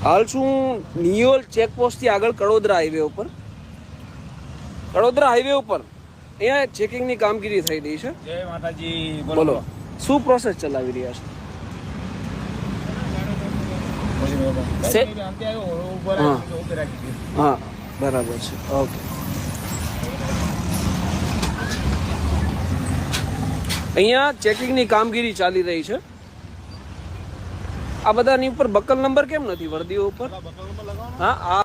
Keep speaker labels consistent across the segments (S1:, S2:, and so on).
S1: હાલ છું નિયોલ ચેકપોસ્ટથી આગળ કડોદરા હાઈવે ઉપર. કડોદરા હાઈવે ઉપર અહીંયા ચેકિંગની કામગીરી થઈ રહી છે.
S2: જય માતાજી.
S1: બોલો, શું પ્રોસેસ ચલાવી રહ્યા છે? હા, બરાબર છે. ઓકે, અહીંયા ચેકિંગની કામગીરી ચાલી રહી છે. આ બધાની ઉપર બકલ નંબર કેમ નથી વર્દીઓ ઉપર? હા, આ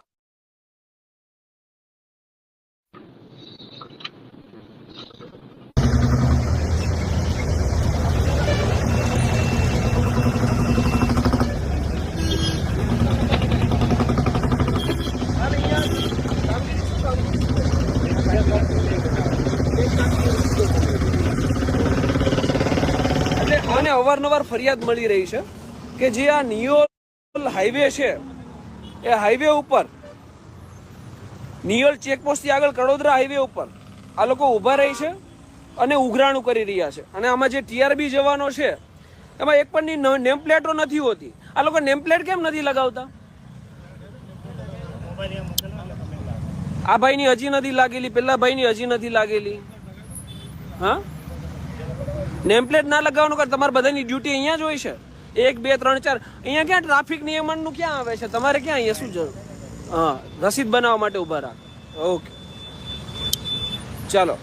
S1: અવારનવાર ફરિયાદ મળી રહી છે કે જે આ નિયોલ હાઈવે છે એ હાઈવે ઉપર નિયોલ ચેકપોસ્ટથી આગળ કડોદરા હાઈવે ઉપર આ લોકો ઊભા રહી છે અને ઉઘરાણું કરી રહ્યા છે. અને આમાં જે ટીઆરબી જવાનો છે એમાં એક પણ નેમ પ્લેટો નથી હોતી. આ લોકો નેમ પ્લેટ કેમ નથી લગાવતા? આ ભાઈની હજી નથી લાગેલી, પેલા ભાઈની હજી નથી લાગેલી. હા, નેમ પ્લેટ ના લગાવવાનું કર. તમારે બધાની ડ્યુટી અહીંયા જ હોય છે. 1 2 3 4 અહીંયા ક્યાં ટ્રાફિક નિયમનનું ક્યાં આવે છે? તમારે ક્યાં અહીંયા શું જરૂર? હા, રસીદ બનાવવા માટે ઊભા રાખ. ઓકે, ચાલો.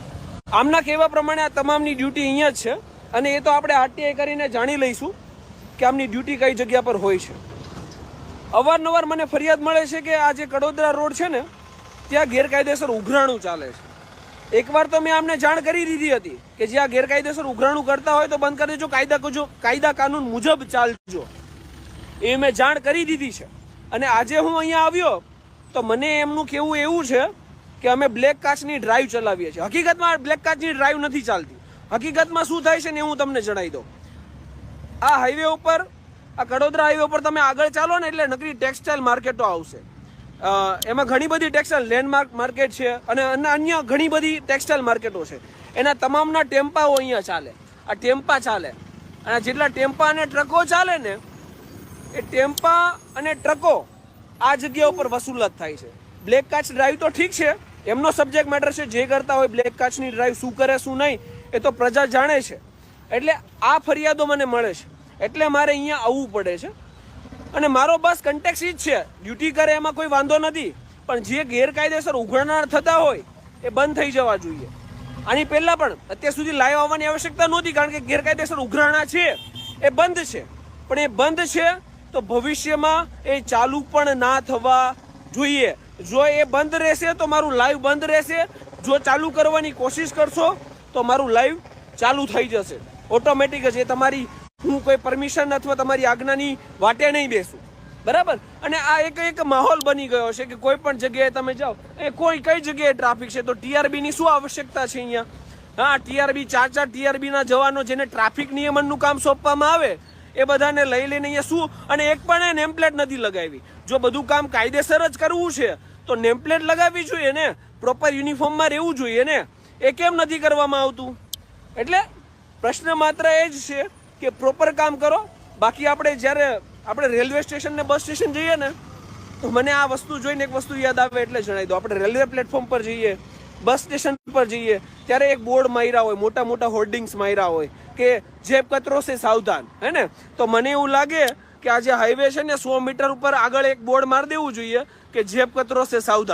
S1: આમના કહેવા પ્રમાણે આ તમામની ડ્યુટી અહીંયા જ છે અને એ તો આપણે આરટીઆઈ કરીને જાણી લઈશું કે આમની ડ્યુટી કઈ જગ્યા પર હોય છે. અવારનવાર મને ફરિયાદ મળે છે કે આ જે કડોદરા રોડ છે ને ત્યાં ગેરકાયદેસર ઉઘરાણું ચાલે છે. એકવાર તો મેં આમને જાણ કરી દીધી હતી કે જે આ ગેરકાયદેસર ઉઘરાણું કરતા હોય તો બંધ કરી દેજો, કાયદા કાનૂન મુજબ ચાલજો. એ મેં જાણ કરી દીધી છે. અને આજે હું અહીંયા આવ્યો તો મને એમનું કહેવું એવું છે કે અમે બ્લેક કાચની ડ્રાઈવ ચલાવીએ છીએ. હકીકતમાં બ્લેક કાચની ડ્રાઈવ નથી ચાલતી. હકીકતમાં શું થાય છે ને હું તમને જણાવી દઉં. આ હાઈવે ઉપર, આ કડોદરા હાઈવે ઉપર તમે આગળ ચાલો ને એટલે નકરી ટેક્સટાઇલ માર્કેટો આવશે. એમાં ઘણી બધી ટેક્સટાઇલ લેન્ડમાર્ક માર્કેટ છે અને અન્ય ઘણી બધી ટેક્સટાઇલ માર્કેટો છે. એના તમામના ટેમ્પાઓ અહીંયા ચાલે. આ ટેમ્પા ચાલે અને જેટલા ટેમ્પા અને ટ્રકો ચાલે ને એ ટેમ્પા અને ટ્રકો આ જગ્યા ઉપર વસૂલાત થાય છે. બ્લેક કાચ ડ્રાઈવ તો ઠીક છે, એમનો સબ્જેક્ટ મેટર છે. જે કરતા હોય બ્લેક કાચની ડ્રાઈવ શું કરે શું નહીં એ તો પ્રજા જાણે છે. એટલે આ ફરિયાદો મને મળે છે એટલે મારે અહીંયા આવવું પડે છે. અને મારો બસ કન્ટેક્સ જ છે, ડ્યુટી કરે એમાં કોઈ વાંધો નથી, પણ જે ગેરકાયદેસર ઉઘરાણ થતા હોય એ બંધ થઈ જવા જોઈએ. આની પહેલાં પણ અત્યાર સુધી લાઈવ આવવાની આવશ્યકતા નહોતી કારણ કે ગેરકાયદેસર ઉઘરાણા છે એ બંધ છે. પણ એ બંધ છે તો ભવિષ્યમાં એ ચાલુ પણ ના થવા જોઈએ. જો એ બંધ રહેશે તો મારું લાઈવ બંધ રહેશે. જો ચાલુ કરવાની કોશિશ કરશો તો મારું લાઈવ ચાલુ થઈ જશે ઓટોમેટિક જ. એ તમારી હું કોઈ પરમિશન અથવા તમારી આજ્ઞાની વાટે નહીં બેસું, બરાબર? અને આ એક માહોલ બની ગયો છે કે કોઈ પણ જગ્યાએ તમે જાઓ એ કોઈ કઈ જગ્યાએ ટ્રાફિક છે તો ટીઆરબીની શું આવશ્યકતા છે અહીંયા? હા, ટીઆરબી 4 ટીઆરબીના જવાનો જેને ટ્રાફિક નિયમનનું કામ સોંપવામાં આવે એ બધાને લઈ લઈને અહીંયા શું? અને એક પણ નેમ પ્લેટ નથી લગાવી. જો બધું કામ કાયદેસર જ કરવું છે તો નેમ પ્લેટ લગાવવી જોઈએ ને, પ્રોપર યુનિફોર્મમાં રહેવું જોઈએ ને. એ કેમ નથી કરવામાં આવતું? એટલે પ્રશ્ન માત્ર એ જ છે કે પ્રોપર કામ કરો. બાકી આપણે જ્યારે આપણે રેલવે સ્ટેશન ને બસ સ્ટેશન જઈએ ને તો મને આ વસ્તુ જોઈને એક વસ્તુ યાદ આવે એટલે જણાવી દો. આપણે રેલવે પ્લેટફોર્મ પર જઈએ, બસ સ્ટેશન પર જઈએ ત્યારે એક બોર્ડ માર્યા હોય, મોટા મોટા હોર્ડિંગ્સ માર્યા હોય કે જેબ કચરો સે સાવધાન, હે ને? તો મને એવું લાગે કે આ જે હાઈવે છે ને 100 મીટર ઉપર આગળ એક બોર્ડ મારી દેવું જોઈએ કે જેબ કચરો સે સાવધાન.